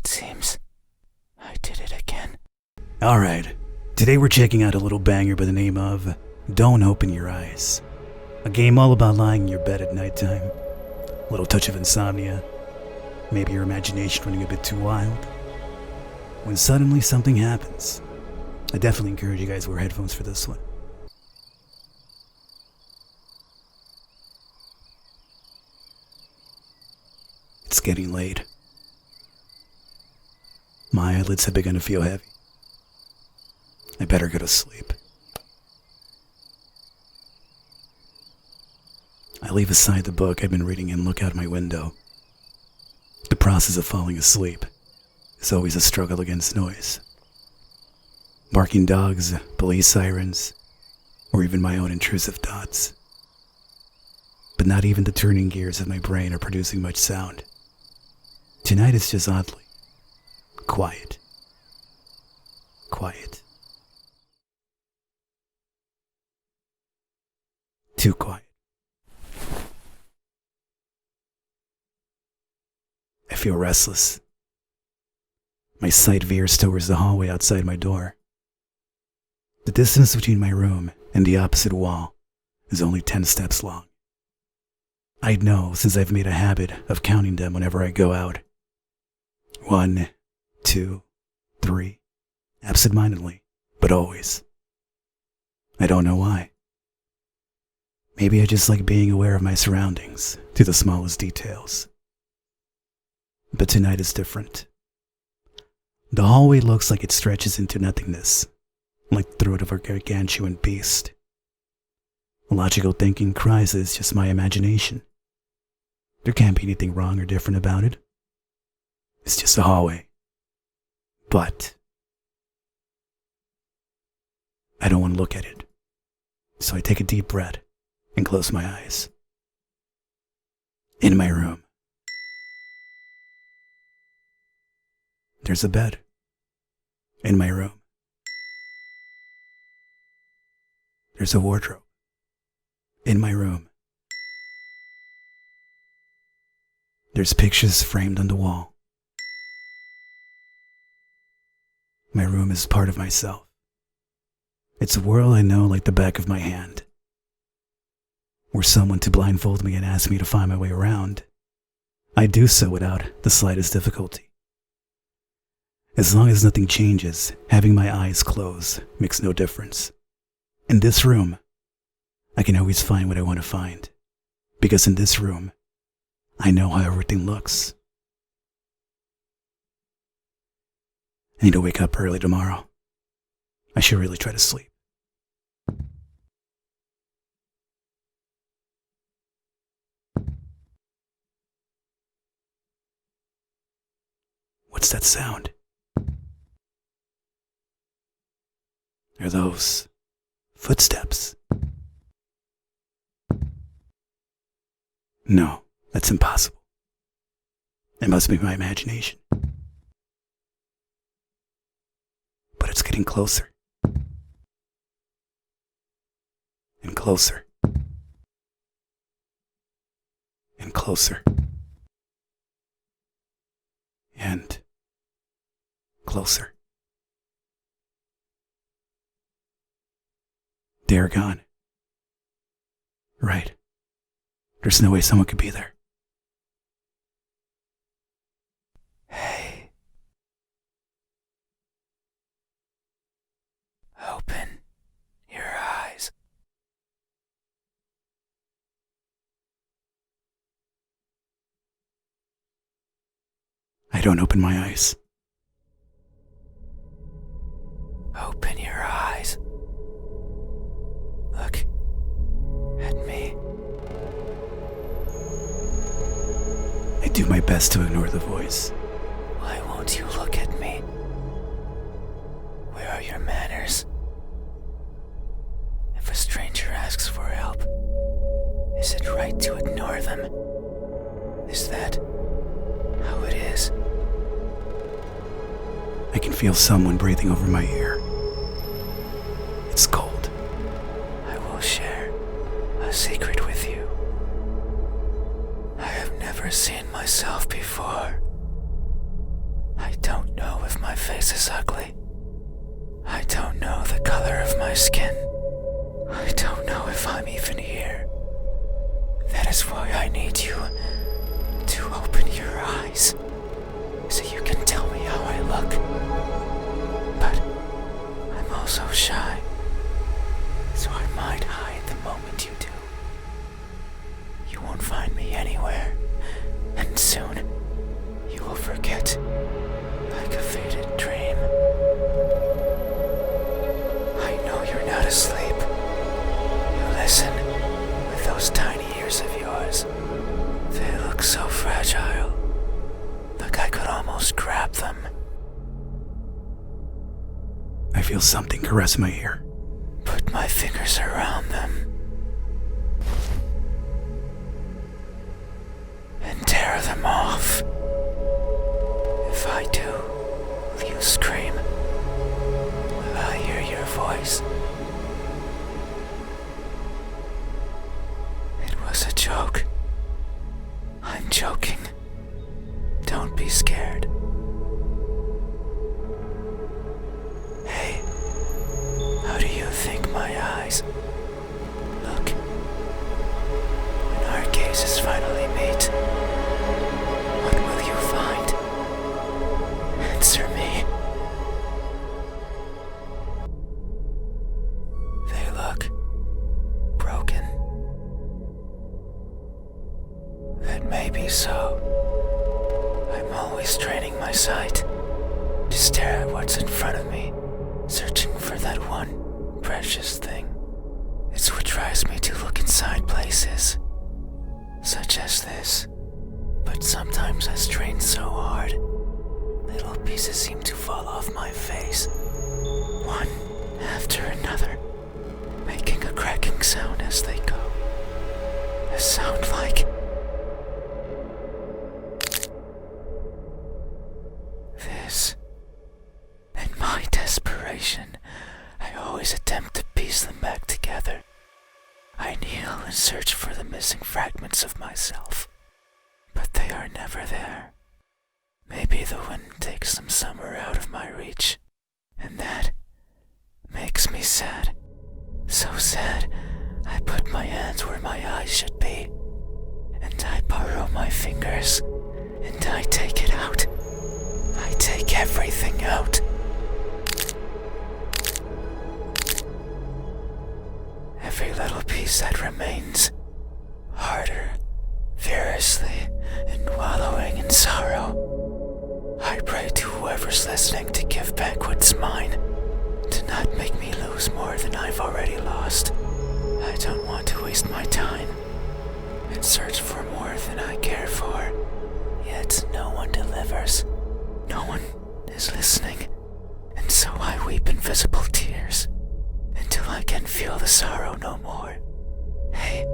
It seems I did it again. Alright, today we're checking out a little banger by the name of Don't Open Your Eyes. A game all about lying in your bed at nighttime. A little touch of insomnia. Maybe your imagination running a bit too wild. When suddenly something happens. I definitely encourage you guys to wear headphones for this one. It's getting late. My eyelids have begun to feel heavy. I better go to sleep. I leave aside the book I've been reading and look out my window. The process of falling asleep is always a struggle against noise. Barking dogs, police sirens, or even my own intrusive thoughts. But not even the turning gears of my brain are producing much sound. Tonight is just oddly quiet. Quiet. Too quiet. I feel restless. My sight veers towards the hallway outside my door. The distance between my room and the opposite wall is only 10 steps long. I'd know since I've made a habit of counting them whenever I go out. 1, 2, 3, absentmindedly, but always. I don't know why. Maybe I just like being aware of my surroundings to the smallest details. But tonight is different. The hallway looks like it stretches into nothingness, like the throat of a gargantuan beast. Logical thinking cries it's just my imagination. There can't be anything wrong or different about it. It's just a hallway. But I don't want to look at it. So I take a deep breath and close my eyes. In my room. There's a bed. In my room. There's a wardrobe. In my room. There's pictures framed on the wall. My room is part of myself. It's a world I know like the back of my hand. Were someone to blindfold me and ask me to find my way around, I do so without the slightest difficulty. As long as nothing changes, having my eyes closed makes no difference. In this room, I can always find what I want to find. Because in this room, I know how everything looks. I need to wake up early tomorrow. I should really try to sleep. What's that sound? Are those footsteps? No, that's impossible. It must be my imagination. But it's getting closer. And closer. And closer. And closer. They're gone. Right. There's no way someone could be there. Hey. Open your eyes. I don't open my eyes. Open your eyes. Look at me. I do my best to ignore the voice. Why won't you look at me? Where are your manners? If a stranger asks for help, is it right to ignore them? Is that how it is? I can feel someone breathing over my ear. It's cold. I will share a secret with you. I have never seen myself before. I don't know if my face is ugly. I don't know the color of my skin. I don't know if I'm even here. That is why I need you to open your eyes so you can tell me how I look. But I'm also shy, so I might hide the moment you do. You won't find me anywhere, and soon you will forget like a faded dream. I know you're not asleep. You listen with those tiny ears of yours. They look so fragile, like I could almost grab them. I feel something caress my ear. Put my fingers around them and tear them off. If I do, will you scream? Will I hear your voice? It was a joke. I'm joking. Don't be scared. Hey, how do you think my eyes look when our gazes finally meet? What will you find? Answer me. They look broken. That may be so. I'm always training my sight to stare at what's in front of me, searching for that one precious thing. It's what drives me to look inside places, such as this. But sometimes I strain so hard, little pieces seem to fall off my face, one after another, making a cracking sound as they go. A sound like this. In my desperation, I always attempt to piece them back together. I kneel and search for the missing fragments of myself, but they are never there. Maybe the wind takes them somewhere out of my reach, and that makes me sad. So sad, I put my hands where my eyes should be, and I borrow my fingers, and I take it out. I take everything out. Every little piece that remains, harder, furiously, and wallowing in sorrow. I pray to whoever's listening to give back what's mine, to not make me lose more than I've already lost. I don't want to waste my time and search for more than I care for. Yet no one delivers. No one is listening, and so I weep invisible tears until I can feel the sorrow no more. Hey,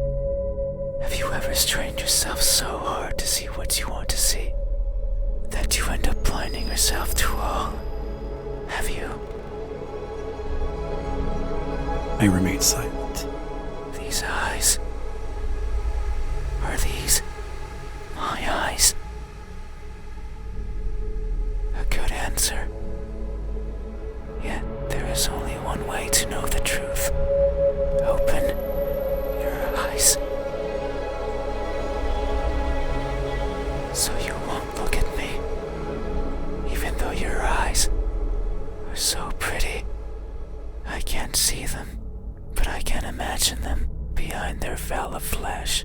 have you ever strained yourself so hard to see what you want to see that you end up blinding yourself to all? Have you? I remain silent. These eyes, are these my eyes? A good answer. Yet there is only one way to know the truth. Open your eyes, so you won't look at me, even though your eyes are so pretty. I can't see them, but I can imagine them behind their veil of flesh,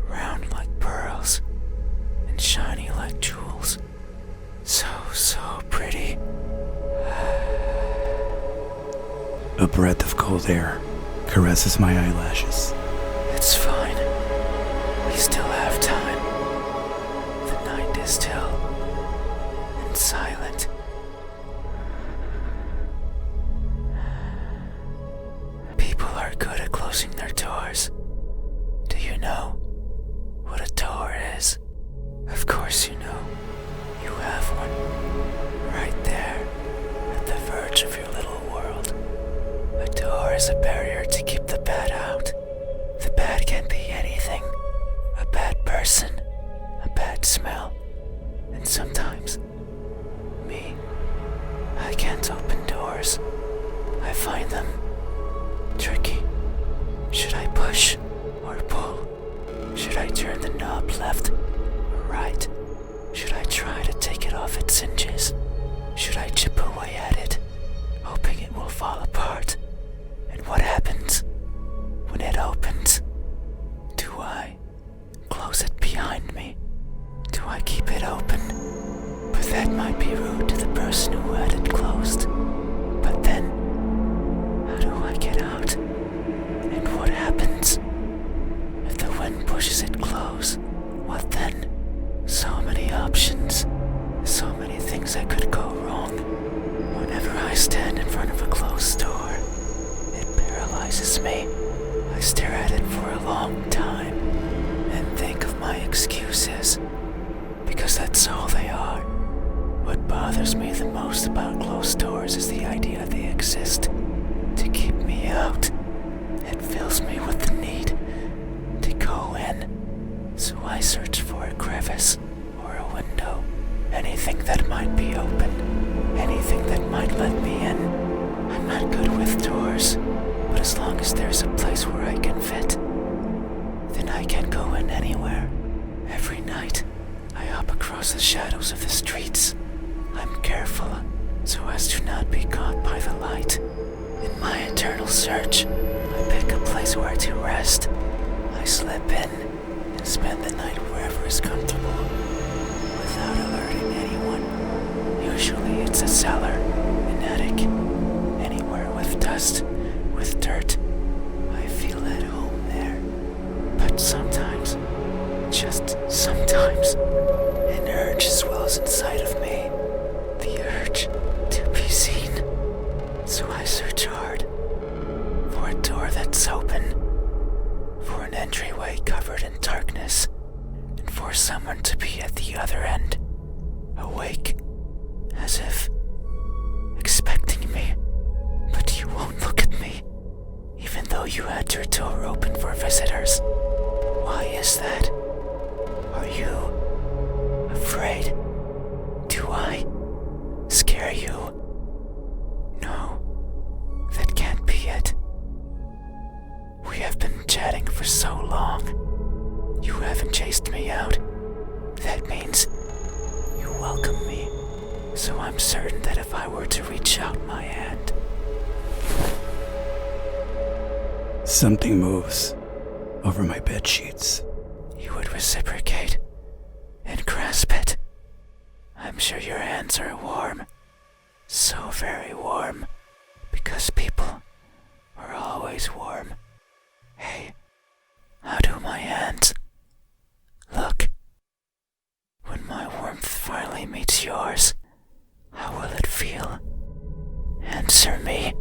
round like pearls and shiny like jewels. So pretty. A breath of cold air caresses my eyelashes. It's fine. We still have time. The night is still and silent. People are good at closing their doors. Do you know what a door is? Of course you know. You have one right there at the verge of your little world. A door is a barrier to keep the bad out. The bad can be anything. A bad person, a bad smell, and sometimes doors. I find them tricky. Should I push or pull? Should I turn the knob left or right? Should I try to take it off its hinges? Should I chip away at it, hoping it will fall apart? And what happens when it opens? Do I close it behind me? Do I keep it open? But that might be rude to the person who had it closed. But then, how do I get out? And what happens if the wind pushes it close? What then? So many options. So many things that could go wrong. Whenever I stand in front of a closed door, it paralyzes me. I stare at it for a long time and think of my excuses, because that's all they are. What bothers me the most about closed doors is the idea they exist to keep me out. It fills me with the need to go in, so I search for a crevice or a window, anything that might be open, anything that might let me in. I'm not good with doors, but as long as there's a place where I can fit, then I can go in anywhere. Every night, I hop across the shadows of the streets. I'm careful so as to not be caught by the light. In my eternal search, I pick a place where to rest. I slip in and spend the night wherever is comfortable, without alerting anyone. Usually it's a cellar, an attic, anywhere with dust, with dirt. I feel at home there. But sometimes, just sometimes, an urge swells inside of me. The urge to be seen. So I search hard for a door that's open, for an entryway covered in darkness, and for someone to be at the other end, awake, as if expecting me. But you won't look at me, even though you had your door open for visitors. Why is that? Are you afraid? Do I scare you? No, that can't be it. We have been chatting for so long. You haven't chased me out. That means you welcome me. So I'm certain that if I were to reach out my hand... Something moves over my bed sheets. You would reciprocate and grasp it. I'm sure your hands are warm. So very warm. Because people are always warm. Hey, how do my hands look? When my warmth finally meets yours, how will it feel? Answer me.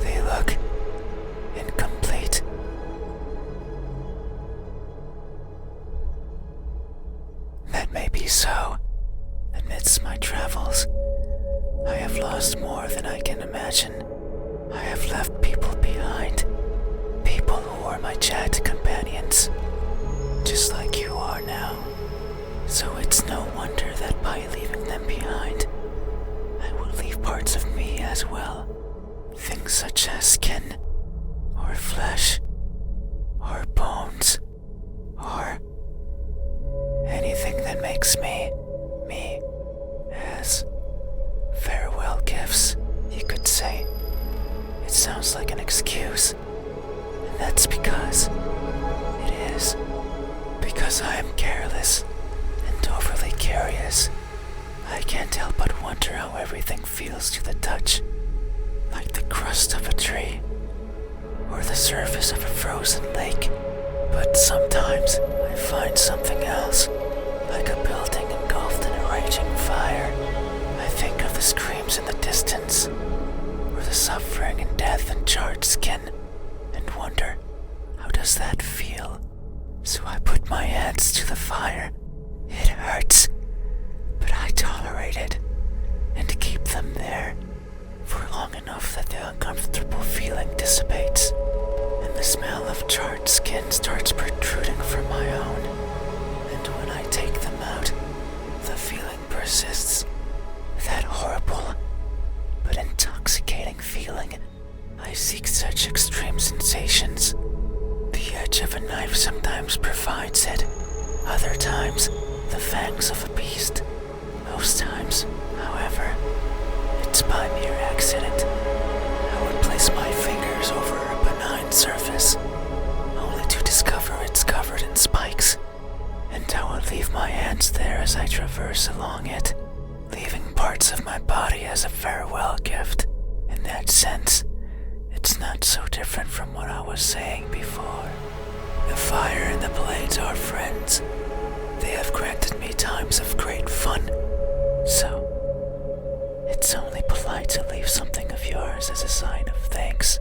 They look incomplete. That may be so. Amidst my travels, I have lost more than I can imagine. I have left people behind. People who were my chat companions, just like you are now. So it's no wonder that by leaving them behind, I will leave parts of me as well. Things such as skin, or flesh, or bones, or anything that makes me, me, as farewell gifts, you could say. It sounds like an excuse, and that's because it is. Because I am careless and overly curious. I can't help but wonder how everything feels to the touch, like the crust of a tree, or the surface of a frozen lake. But sometimes I find something else, like a building engulfed in a raging fire. I think of the screams in the distance, or the suffering and death and charred skin, and wonder, how does that feel? So I put my hands to the fire. It hurts, but I tolerate it, and keep them there, for long enough that the uncomfortable feeling dissipates, and the smell of charred skin starts protruding from my own. extreme sensations. The edge of a knife sometimes provides it. Other times, the fangs of a beast. Most times, however, it's by mere accident. I would place my fingers over a benign surface, only to discover it's covered in spikes, and I would leave my hands there as I traverse along it, leaving parts of my body as a farewell gift. In that sense, it's not so different from what I was saying before. The fire and the blades are friends. They have granted me times of great fun, so it's only polite to leave something of yours as a sign of thanks.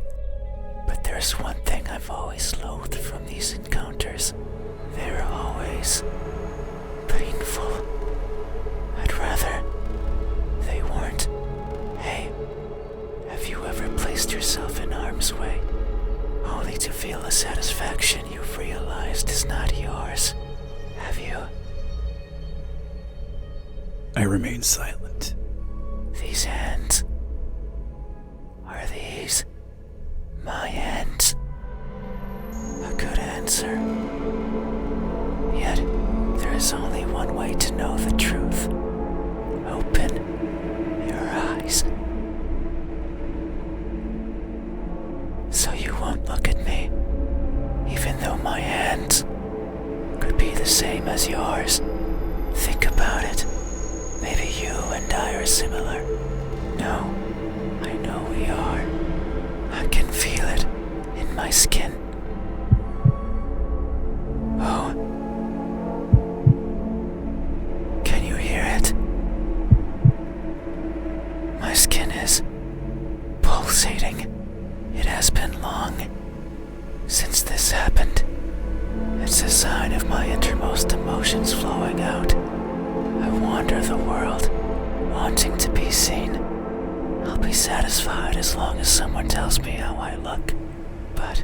But there's one thing I've always loathed from these encounters. They're always painful. I'd rather they weren't. Hey, have you ever placed yourself in harm's way, only to feel a satisfaction you've realized is not yours? Have you? I remain silent. These hands, are these my hands? A good answer. Yet, there is only one way to know the truth. Open your eyes. So you won't look at me, even though my hands could be the same as yours. Think about it. Maybe you and I are similar. No, I know we are. I can feel it in my skin. Oh. Can you hear it? My skin is pulsating. It has been long since this happened. It's a sign of my innermost emotions flowing out. I wander the world, wanting to be seen. I'll be satisfied as long as someone tells me how I look. But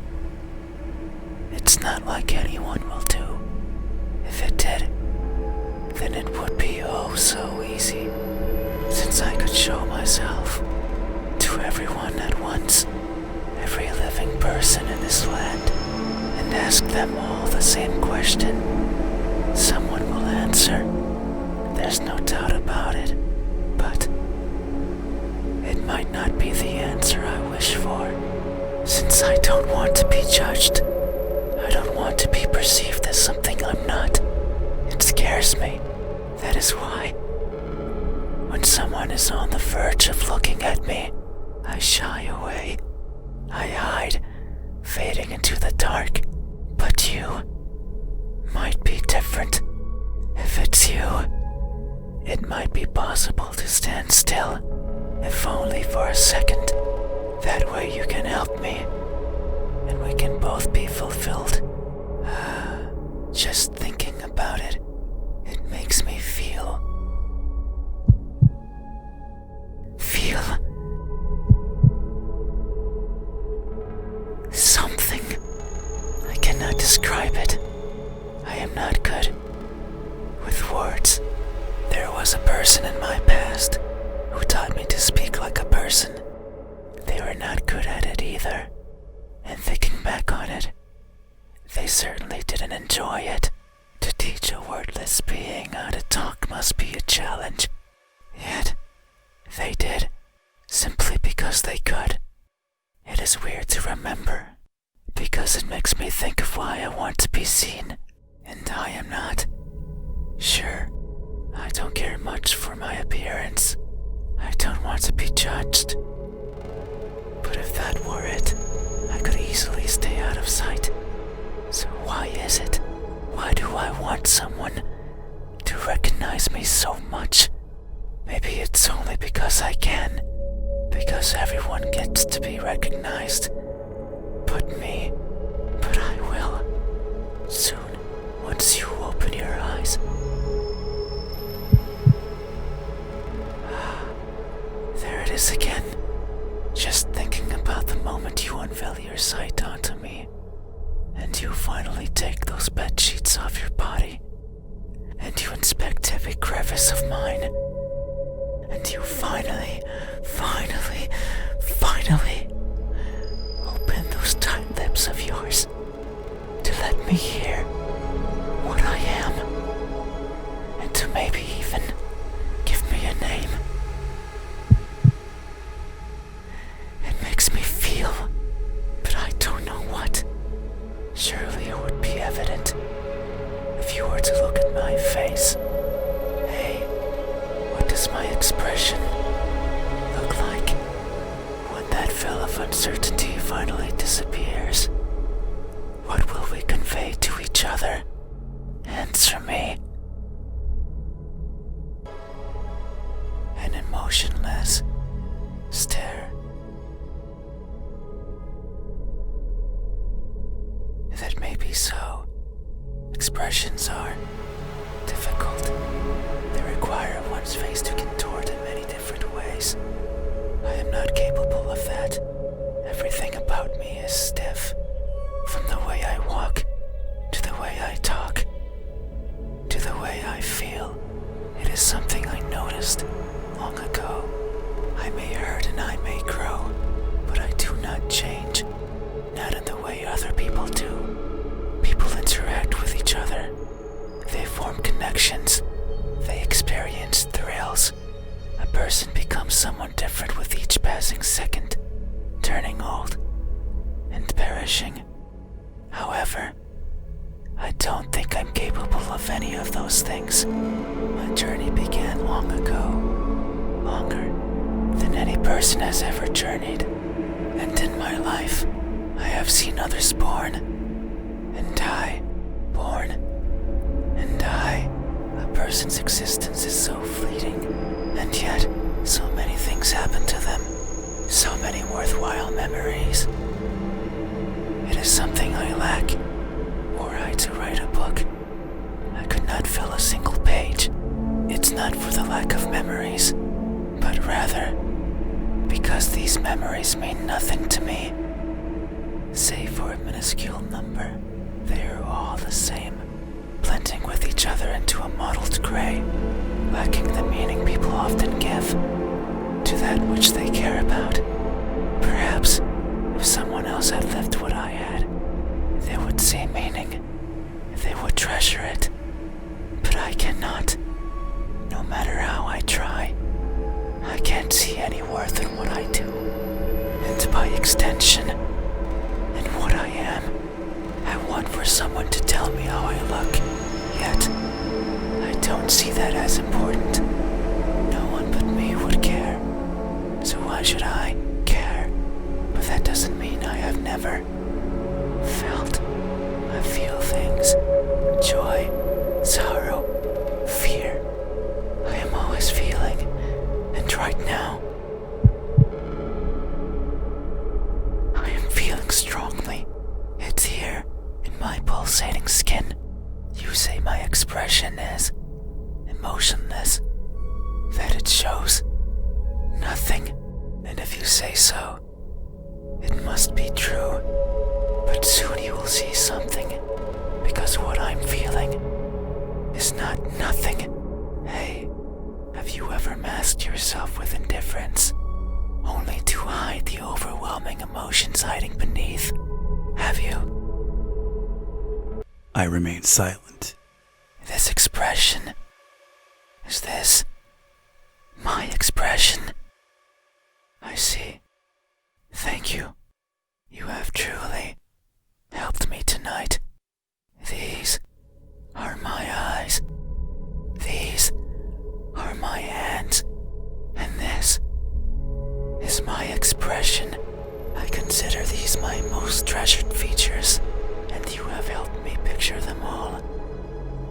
it's not like anyone will do. If it did, then it would be oh so easy, since I could show myself to everyone at once, every living person in this land, and ask them all the same question. Someone will answer. There's no doubt about it, but it might not be the answer I wish for, since I don't want to be judged. I don't want to be perceived as something I'm not. It scares me. That is why, when someone is on the verge of looking at me, I shy away. I hide, fading into the dark. But you might be different. If it's you, it might be possible to stand still, if only for a second. That way you can help me, and we can both be fulfilled. Just thinking about it, it makes me feel something. I cannot describe it. I am not good with words. There was a person in my past who taught me to speak like a person. They were not good at it either. And thinking back on it, they certainly didn't enjoy it. To teach a wordless being how to talk must be a challenge. Yet, they did, simply because they could. It is weird to remember, because it makes me think of why I want to be seen, and I am not. Sure, I don't care much for my appearance. I don't want to be judged. But if that were it, I could easily stay out of sight. So why is it? Why do I want someone to recognize me so much? Maybe it's only because I can. Because everyone gets to be recognized. But me. But I will. Soon, once you open your eyes. There it is again. Just thinking about the moment you unveil your sight onto me, and you finally take those bed sheets off your body, and you inspect every crevice of mine, and you finally open those lips of yours to let me hear what I am, and to maybe even give me a name. It makes me feel, but I don't know what. Surely it would be evident if you were to look at my face. Hey, what does my expression look like when that veil of uncertainty finally disappears? What will we convey to each other? Answer me. An emotionless stare. That may be so. Expressions are difficult. They require one's face to contort in many different ways. I am not capable of that. Everything about me is stiff. From the way I walk, to the way I talk, to the way I feel. It is something I noticed long ago. I may hurt and I may grow, but I do not change. Not in the way other people do. People interact with each other. They form connections. They experience thrills. A person becomes someone different with each passing second, turning old and perishing. However, I don't think I'm capable of any of those things. My journey began long ago, longer than any person has ever journeyed. And in my life, I have seen others born and die, born and die. A person's existence is so fleeting, and yet so many things happen to them, so many worthwhile memories. It is something I lack. Were I to write a book, I could not fill a single page. It's not for the lack of memories, but rather because these memories mean nothing to me. Save for a minuscule number, they are all the same, blending with each other into a mottled gray, lacking the meaning people often give to that which they care about. Perhaps if someone else had lived what I had, they would see meaning, they would treasure it. But I cannot. No matter how I try, I can't see any worth in what I do, and by extension, in what I am. I want for someone to tell me how I look, yet I don't see that as important. No one but me would care, so why should I care? But that doesn't mean I have never felt. I feel things, joy, sorrow, fear. I am always feeling, and right now, I am feeling strongly. It's here, in my pulsating skin. You say my expression is emotionless, that it shows nothing, and if you say so, it must be true. But soon you will see something, because what I'm feeling is not nothing. Hey, have you ever masked yourself with indifference, only to hide the overwhelming emotions hiding beneath? Have you? I remain silent. This expression, is this my expression? I see. Thank you. You have truly helped me tonight. These are my eyes. These are my hands. And this is my expression. I consider these my most treasured features, and you have helped me picture them all.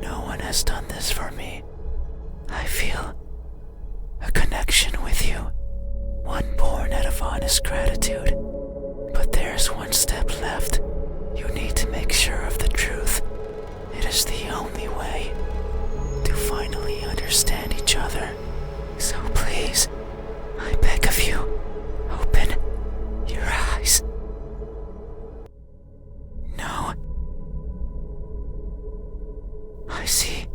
No one has done this for me. I feel a connection with you, one born out of honest gratitude. But there's one step left. You need to make sure of the truth. It is the only way to finally understand each other. So please, I beg of you, open your eyes. No. I see.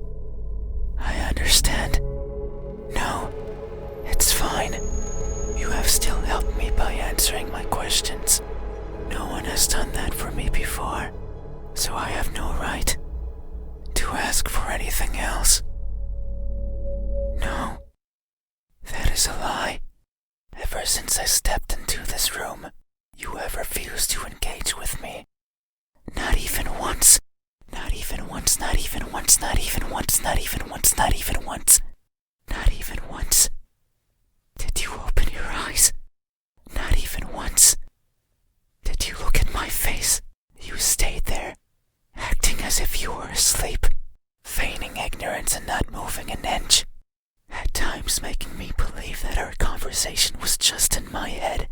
I understand. done that for me before, so I have no right to ask for anything else. No, that is a lie. Ever since I stepped into this room, you have refused to engage with me. Not even once. Not even once, not even once, not even once, not even once, not even once. Not even once. Did you open your eyes? Not even once. Did you look at my face? You stayed there, acting as if you were asleep, feigning ignorance and not moving an inch. At times making me believe that our conversation was just in my head.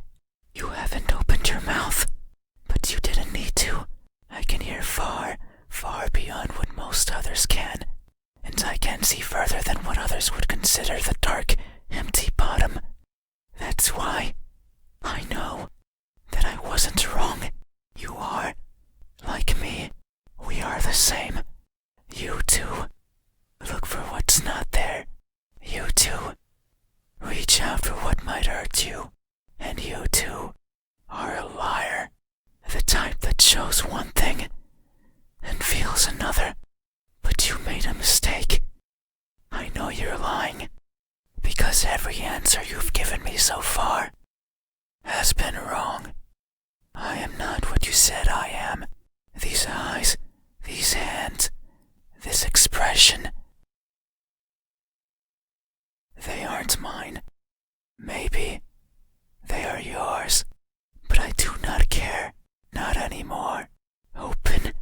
You haven't opened your mouth, but you didn't need to. I can hear far, far beyond what most others can, and I can see further than what others would consider the dark, empty bottom. That's why I know that I wasn't wrong. You are, like me, we are the same. You too. Look for what's not there. You too. Reach out for what might hurt you. And you too are a liar. The type that shows one thing and feels another. But you made a mistake. I know you're lying, because every answer you've given me so far has been wrong. I am not what you said I am. These eyes, these hands, this expression, they aren't mine. Maybe they are yours, but I do not care. Not anymore. Open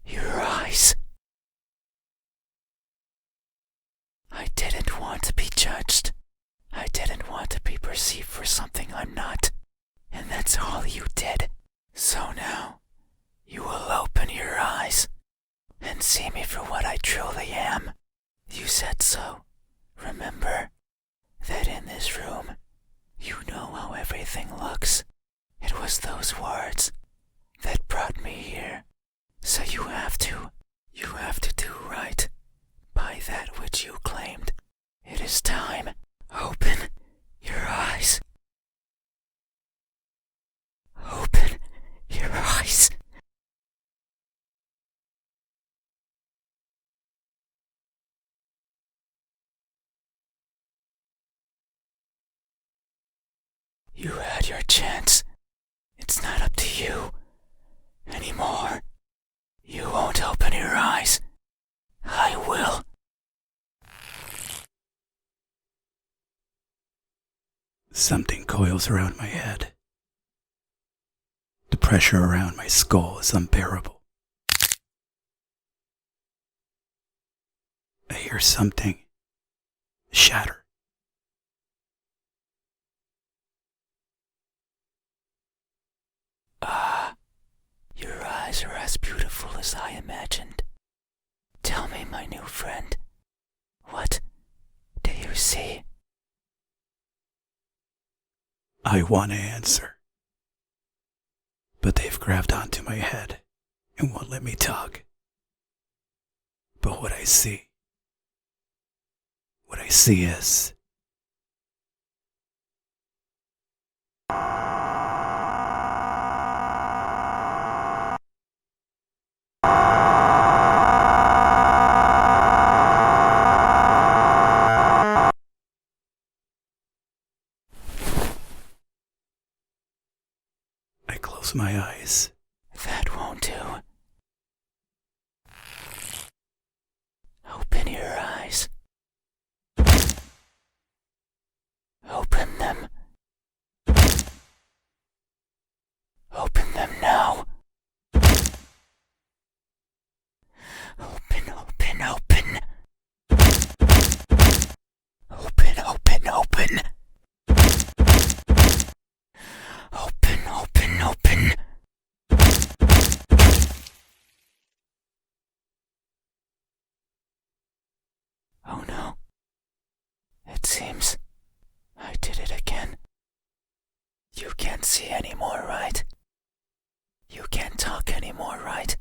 your eyes. I didn't want to be judged. I didn't want to be perceived for something I'm not. And that's all you did. So now, you will open your eyes and see me for what I truly am. You said so. Remember that in this room, you know how everything looks. It was those words that brought me here. So you have to do right by that which you claimed. It is time. Open your eyes. Open your eyes. You had your chance. It's not up to you anymore. You won't open your eyes. I will. Something coils around my head. The pressure around my skull is unbearable. I hear something shatter. Your eyes are as beautiful as I imagined. Tell me, my new friend, what do you see? I want to answer, but they've grabbed onto my head and won't let me talk. But what I see is I close my eyes. That won't do. Open your eyes. Open them. Open them now. Open, open, open. Open, open, open. Open, open, open. Oh no. It seems I did it again. You can't see anymore, right? You can't talk anymore, right?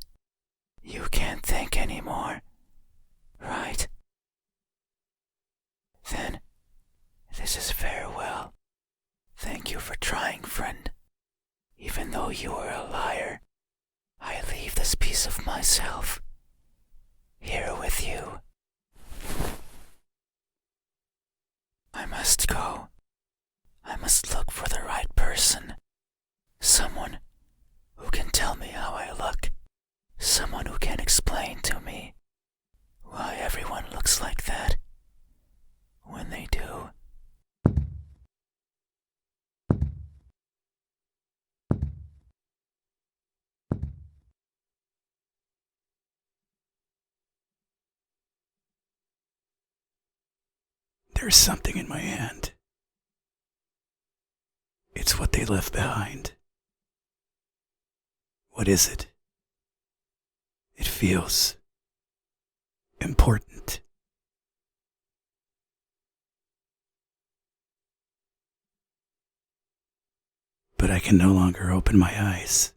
You can't think anymore, right? Then, this is farewell. Thank you for trying, friend. Even though you were a liar, of myself here with you. I must go. I must look for the right person. Someone who can tell me how I look. Someone who can explain to me why everyone looks like that when they do. There's something in my hand. It's what they left behind. What is it? It feels important. But I can no longer open my eyes.